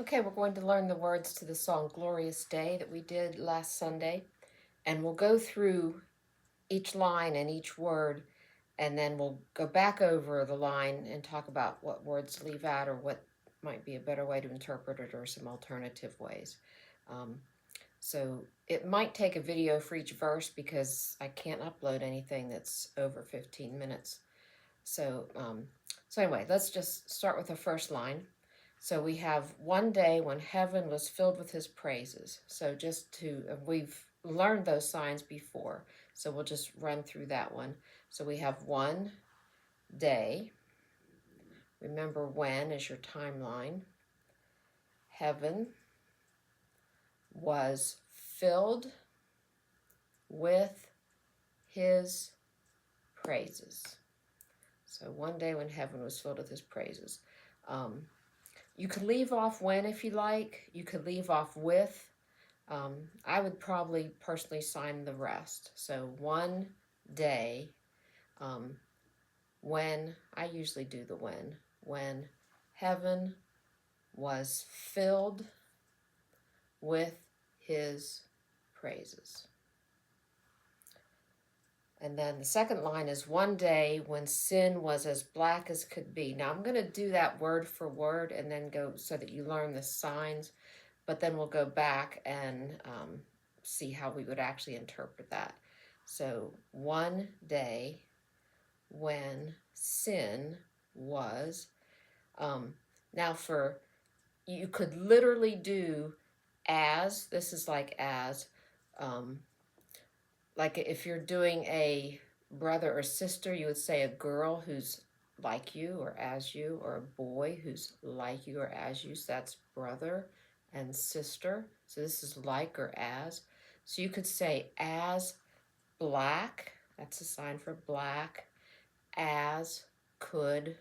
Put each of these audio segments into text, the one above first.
Okay, we're going to learn the words to the song Glorious Day that we did last Sunday. And we'll go through each line and each word, and then we'll go back over the line and talk about what words to leave out or what might be a better way to interpret it or some alternative ways. Um, so it might take a video for each verse because I can't upload anything that's over 15 minutes. So anyway, let's just start with the first line. So we have one day when heaven was filled with his praises. So we've learned those signs before. So we'll just run through that one. So we have one day. Remember when is your timeline. Heaven was filled with his praises. So one day when heaven was filled with his praises. You could leave off when if you like. You could leave off with. I would probably personally sign the rest. So one day, when, I usually do the when heaven was filled with his praises. And then the second line is one day when sin was as black as could be. Now I'm going to do that word for word and then go so that you learn the signs, but then we'll go back and see how we would actually interpret that. So one day when sin was, now you could literally do as, this is like as, like if you're doing a brother or sister, you would say a girl who's like you or as you, or a boy who's like you or as you. So that's brother and sister. So this is like or as. So you could say as black, that's a sign for black, as could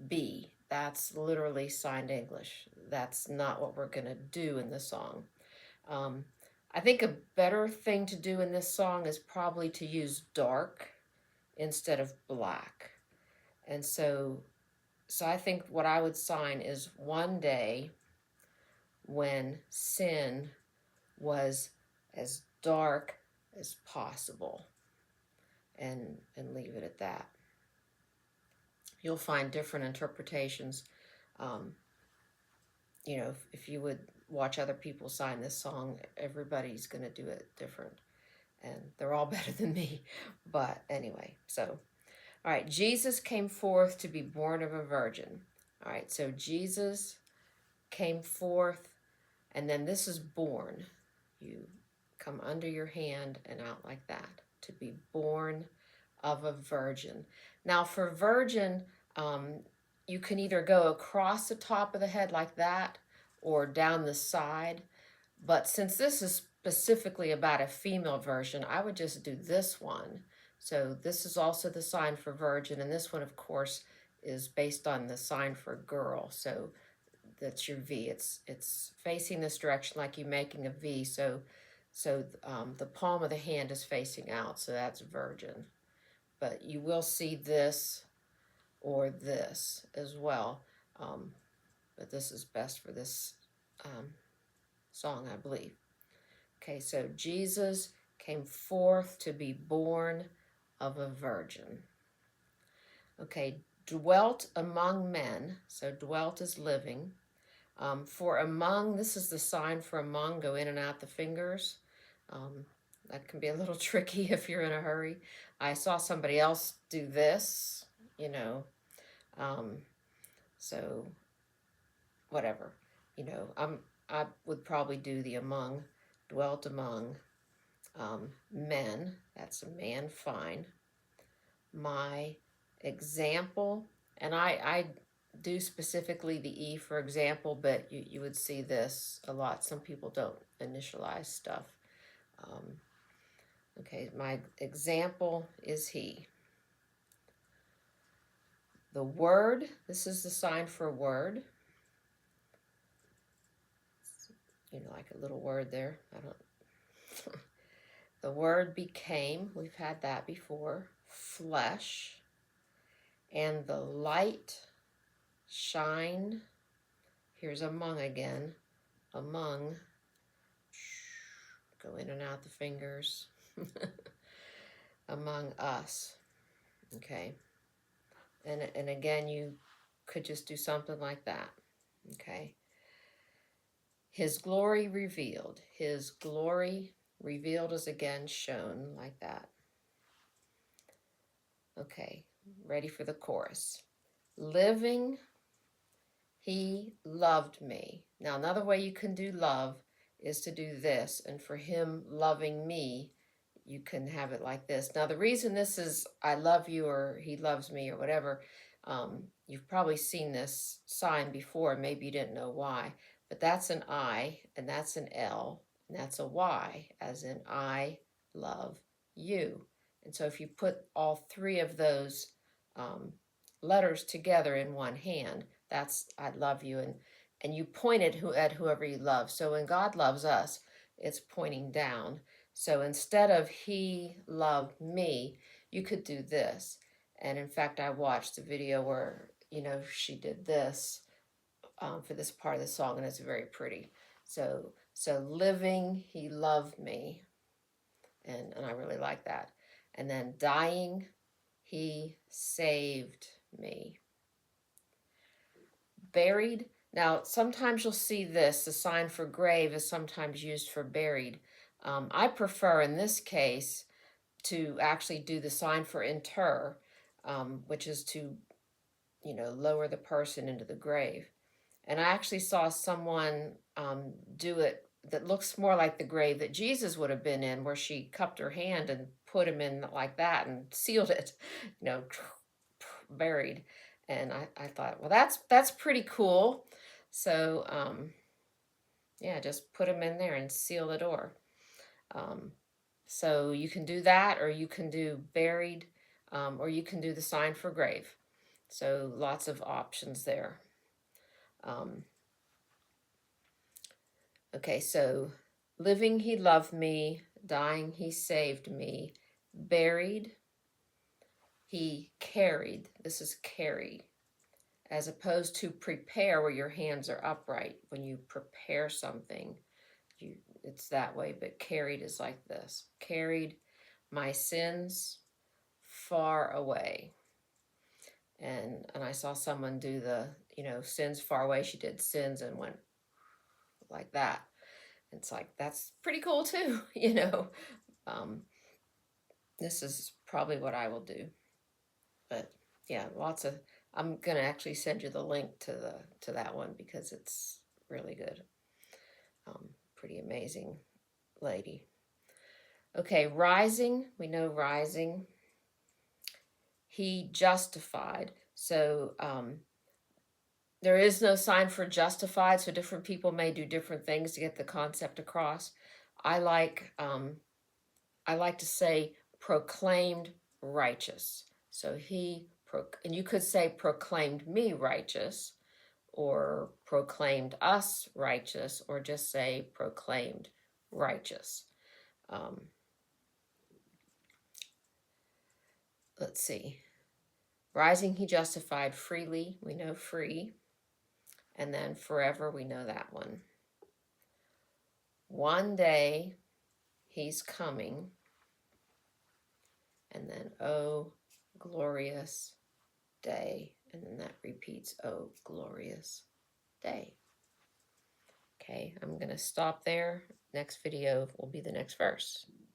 be. That's literally signed English. That's not what we're going to do in the song. I think a better thing to do in this song is probably to use dark instead of black. And so I think what I would sign is one day when sin was as dark as possible, and leave it at that. You'll find different interpretations. If you would watch other people sign this song, everybody's going to do it different. And they're all better than me. But anyway, so, all right, Jesus came forth to be born of a virgin. All right, so Jesus came forth, and then this is born. You come under your hand and out like that, to be born of a virgin. Now for virgin, you can either go across the top of the head like that or down the side. But since this is specifically about a female version, I would just do this one. So this is also the sign for virgin, and this one, of course, is based on the sign for girl. So that's your V. It's facing this direction like you're making a V. So the palm of the hand is facing out, so that's virgin. But you will see this or this as well. But this is best for this song, I believe. Okay, so Jesus came forth to be born of a virgin. Okay, dwelt among men. So dwelt is living. For among, this is the sign for among, go in and out the fingers. That can be a little tricky if you're in a hurry. I saw somebody else do this, so whatever, I would probably do the among, dwelt among men. That's a man, fine. My example, and I do specifically the E for example, but you would see this a lot. Some people don't initialize stuff. Okay, my example is he. The word, this is the sign for word. Like a little word there. The word became, we've had that before, flesh, and the light shined Here's among again. Among. Go in and out the fingers. Among us. Okay. And again, you could just do something like that. Okay. His glory revealed. His glory revealed is again shown like that. Okay. Ready for the chorus. Living, he loved me. Now, another way you can do love is to do this. And for him loving me, you can have it like this. Now, the reason this is I love you or he loves me or whatever, you've probably seen this sign before. Maybe you didn't know why. But that's an I and that's an L and that's a Y, as in I love you. And so if you put all three of those letters together in one hand, that's I love you, and you point it at whoever you love. So when God loves us, it's pointing down. So instead of he loved me, you could do this. And in fact, I watched a video where, she did this for this part of the song, and it's very pretty. So living, he loved me, and I really like that. And then dying, he saved me. Buried. Now, sometimes you'll see this. The sign for grave is sometimes used for buried. I prefer in this case to actually do the sign for inter, which is to, lower the person into the grave. And I actually saw someone do it that looks more like the grave that Jesus would have been in, where she cupped her hand and put him in like that and sealed it, buried. And I thought, well, that's pretty cool. So yeah, just put them in there and seal the door. So you can do that, or you can do buried, or you can do the sign for grave. So lots of options there. Okay, so living, he loved me. Dying, he saved me. Buried, he carried. This is carry, as opposed to prepare, where your hands are upright. When you prepare something, it's that way, but carried is like this. Carried my sins far away. And I saw someone do the, sins far away. She did sins and went like that. It's like, that's pretty cool too, This is probably what I will do. But yeah, I'm going to actually send you the link to that one, because it's really good. Pretty amazing lady. Okay, rising, we know rising. He justified. So there is no sign for justified, so different people may do different things to get the concept across. I like to say proclaimed righteous. So and you could say proclaimed me righteous, or proclaimed us righteous, or just say proclaimed righteous. Let's see. Rising, he justified freely. We know free. And then forever, we know that one. One day, he's coming. And then, oh, glorious day. And then that repeats, oh, glorious day. Okay, I'm going to stop there. Next video will be the next verse.